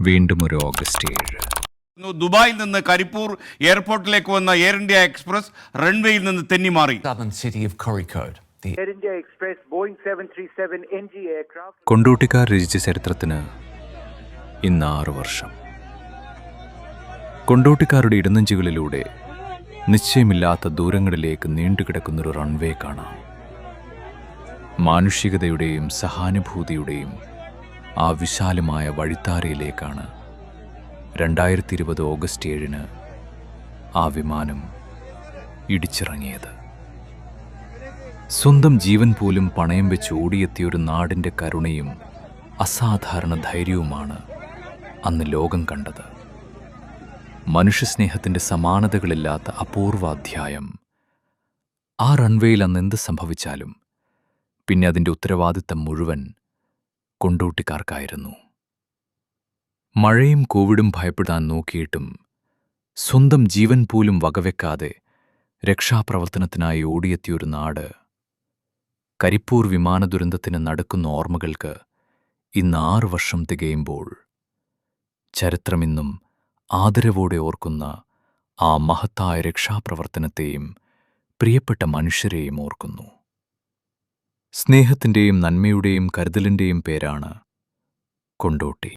വീണ്ടും ഒരു ഓഗസ്റ്റ് 7. ദുബായിൽ നിന്ന് കരിപ്പൂർ എയർപോർട്ടിലേക്ക് വന്ന എയർ ഇന്ത്യ എക്സ്പ്രസ് റൺവേയിൽ നിന്ന് തെന്നിമാറി. കൊണ്ടോട്ടിക്കാർ രചിച്ച ചരിത്രത്തിന് ഇന്ന് 6 വർഷം. കൊണ്ടോട്ടിക്കാരുടെ ഇടനെഞ്ചുകളിലൂടെ നിശ്ചയമില്ലാത്ത ദൂരങ്ങളിലേക്ക് നീണ്ടുകിടക്കുന്നൊരു റൺവേ കാണാം. മാനുഷികതയുടെയും സഹാനുഭൂതിയുടെയും ആ വിശാലമായ വഴിത്താരയിലേക്കാണ് 2020 ഓഗസ്റ്റ് 7 ആ വിമാനം ഇടിച്ചിറങ്ങിയത്. സ്വന്തം ജീവൻ പോലും പണയം വെച്ച് ഓടിയെത്തിയൊരു നാടിൻ്റെ കരുണയും അസാധാരണ ധൈര്യവുമാണ് അന്ന് ലോകം കണ്ടത്. മനുഷ്യസ്നേഹത്തിൻ്റെ സമാനതകളില്ലാത്ത അപൂർവ അധ്യായം. ആ റൺവേയിൽ അന്ന് എന്ത് സംഭവിച്ചാലും പിന്നെ അതിൻ്റെ ഉത്തരവാദിത്തം മുഴുവൻ കൊണ്ടോട്ടിക്കാർക്കായിരുന്നു. മഴയും കോവിഡും ഭയപ്പെടാൻ നോക്കിയിട്ടും സ്വന്തം ജീവൻ പോലും വകവെക്കാതെ രക്ഷാപ്രവർത്തനത്തിനായി ഓടിയെത്തിയൊരു നാട്. കരിപ്പൂർ വിമാന ദുരന്തത്തിന് നടക്കുന്ന ഓർമ്മകൾക്ക് ഇന്ന് 6 വർഷം തികയുമ്പോൾ ചരിത്രമിന്നും ആദരവോടെ ഓർക്കുന്ന ആ മഹത്തായ രക്ഷാപ്രവർത്തനത്തെയും പ്രിയപ്പെട്ട മനുഷ്യരെയും ഓർക്കുന്നു. സ്നേഹത്തിൻ്റെയും നന്മയുടെയും കരുതലിൻ്റെയും പേരാണ് കൊണ്ടോട്ടി.